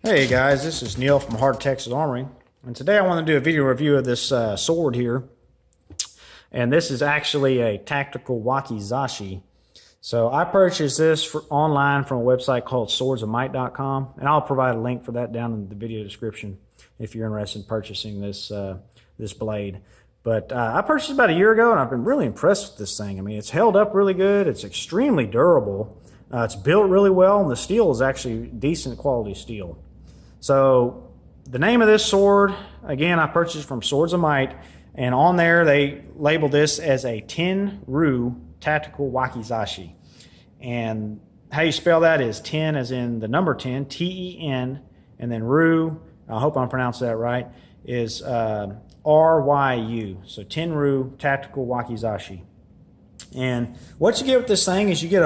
Hey guys, this is Neil from Hard Texas Armory, and today I want to do a video review of this sword here. And this is actually a tactical wakizashi. So I purchased this online from a website called swordsofmight.com, and I'll provide a link for that down in the video description if you're interested in purchasing this this blade. But I purchased it about a year ago, and I've been really impressed with this thing. I mean, it's held up really good. It's extremely durable. It's built really well, and the steel is actually decent quality steel. So the name of this sword, again, I purchased from Swords of Might, and on there they label this as a Ten Ryu Tactical Wakizashi. And how you spell that is 10 as in the number 10, T-E-N, and then Ryu, I hope I'm pronouncing that right, is R-Y-U. So Ten Ryu Tactical Wakizashi. And what you get with this thing is you get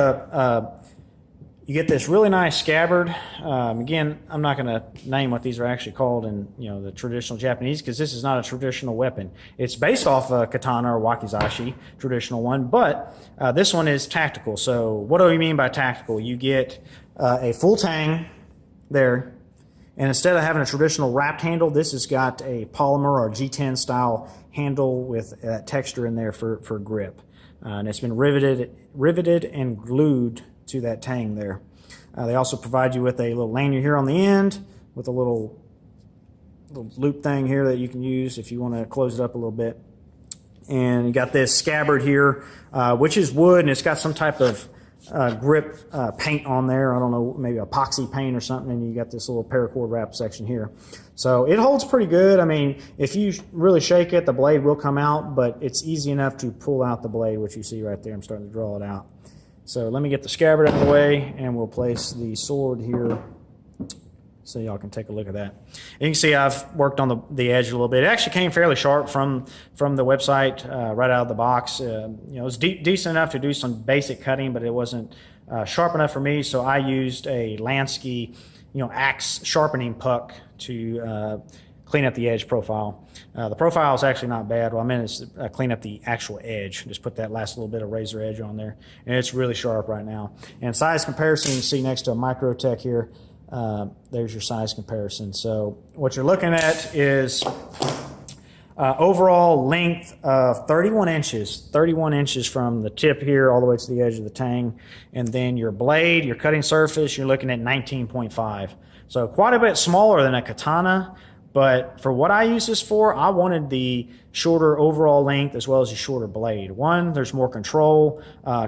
this really nice scabbard. Again, I'm not going to name what these are actually called in the traditional Japanese, because this is not a traditional weapon. It's based off a katana or wakizashi, traditional one, but this one is tactical. So what do we mean by tactical? You get a full tang there, and instead of having a traditional wrapped handle, this has got a polymer or G10 style handle with texture in there for grip. And it's been riveted and glued to that tang there. They also provide you with a little lanyard here on the end with a little loop thing here that you can use if you want to close it up a little bit. And you got this scabbard here, which is wood, and it's got some type of grip paint on there. I don't know, maybe epoxy paint or something, and you got this little paracord wrap section here. So it holds pretty good. I mean, if you really shake it, the blade will come out, but it's easy enough to pull out the blade, which you see right there. I'm starting to draw it out. So let me get the scabbard out of the way, and we'll place the sword here so y'all can take a look at that. And you can see I've worked on the edge a little bit. It actually came fairly sharp from the website right out of the box. It was decent enough to do some basic cutting, but it wasn't sharp enough for me, so I used a Lansky axe sharpening puck to clean up the edge profile. The profile is actually not bad. What I meant is clean up the actual edge. Just put that last little bit of razor edge on there. And it's really sharp right now. And size comparison, you can see next to a Microtech here. There's your size comparison. So what you're looking at is overall length of 31 inches. 31 inches from the tip here all the way to the edge of the tang. And then your blade, your cutting surface, you're looking at 19.5. So quite a bit smaller than a katana. But for what I use this for, I wanted the shorter overall length as well as the shorter blade. One, there's more control.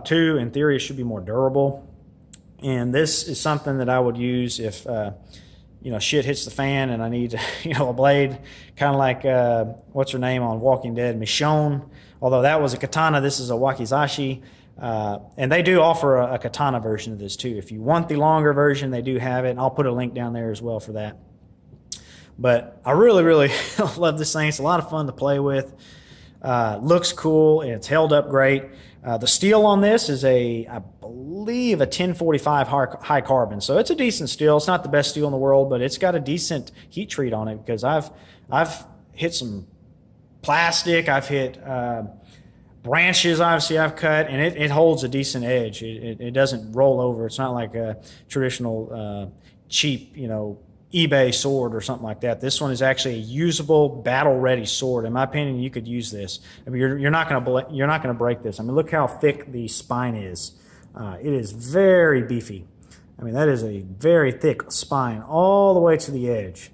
Two, in theory, it should be more durable. And this is something that I would use if shit hits the fan and I need a blade, kind of like what's her name on Walking Dead, Michonne. Although that was a katana, this is a wakizashi. And they do offer a katana version of this too. If you want the longer version, they do have it, and I'll put a link down there as well for that. But I really love this thing. It's a lot of fun to play with. Looks cool, and it's held up great. The steel on this is I believe a 1045 high carbon. So it's a decent steel. It's not the best steel in the world, but it's got a decent heat treat on it, because I've hit some plastic. I've hit branches, obviously, I've cut, and it holds a decent edge. It doesn't roll over. It's not like a traditional cheap, eBay sword or something like that. This one is actually a usable, battle-ready sword. In my opinion, you could use this. I mean, you're not going to break this. I mean, look how thick the spine is. It is very beefy. I mean, that is a very thick spine all the way to the edge.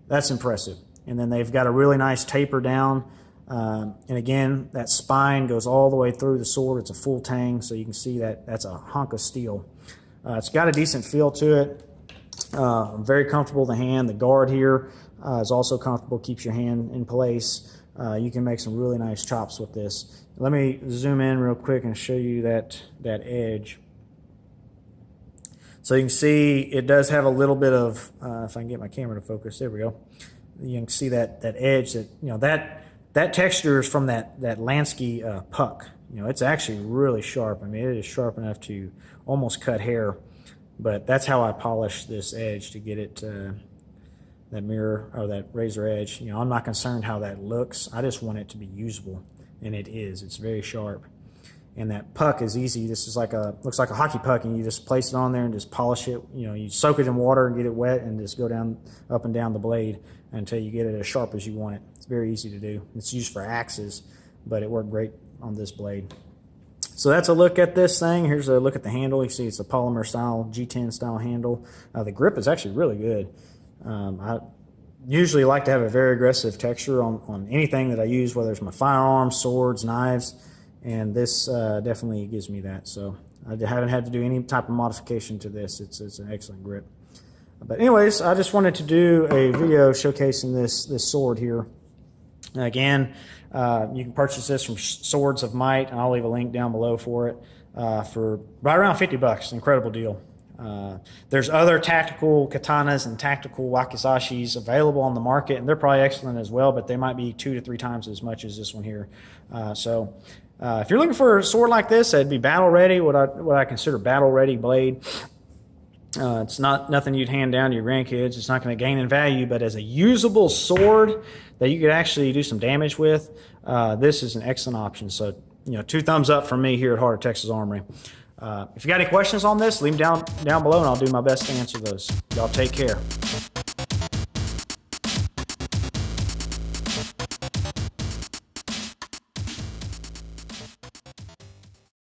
That's impressive. And then they've got a really nice taper down. And again, that spine goes all the way through the sword. It's a full tang, so you can see that that's a hunk of steel. It's got a decent feel to it. Very comfortable to hand. The guard here is also comfortable, keeps your hand in place. You can make some really nice chops with this. Let me zoom in real quick and show you that edge. So you can see it does have a little bit of, if I can get my camera to focus, there we go. You can see that edge, that texture is from that Lansky puck. It's actually really sharp. I mean, it is sharp enough to almost cut hair. But that's how I polish this edge to get it that mirror or that razor edge. I'm not concerned how that looks. I just want it to be usable, and it is. It's very sharp. And that puck is easy. This is like looks like a hockey puck, and you just place it on there and just polish it. You know, you soak it in water and get it wet, and just go up and down the blade until you get it as sharp as you want it. It's very easy to do. It's used for axes, but it worked great on this blade. So that's a look at this thing. Here's a look at the handle. You see it's a polymer style, G10 style handle. The grip is actually really good. I usually like to have a very aggressive texture on anything that I use, whether it's my firearms, swords, knives, and this definitely gives me that. So I haven't had to do any type of modification to this. It's an excellent grip. But anyways, I just wanted to do a video showcasing this sword here. Again, you can purchase this from Swords of Might, and I'll leave a link down below for it for right around $50. Incredible deal. There's other tactical katanas and tactical wakizashis available on the market, and they're probably excellent as well, but they might be 2 to 3 times as much as this one here. If you're looking for a sword like this, it'd be battle ready, what I consider battle ready blade. It's nothing you'd hand down to your grandkids. It's not going to gain in value, but as a usable sword that you could actually do some damage with, this is an excellent option. So, 2 thumbs up from me here at Heart of Texas Armory. If you got any questions on this, leave them down below, and I'll do my best to answer those. Y'all take care.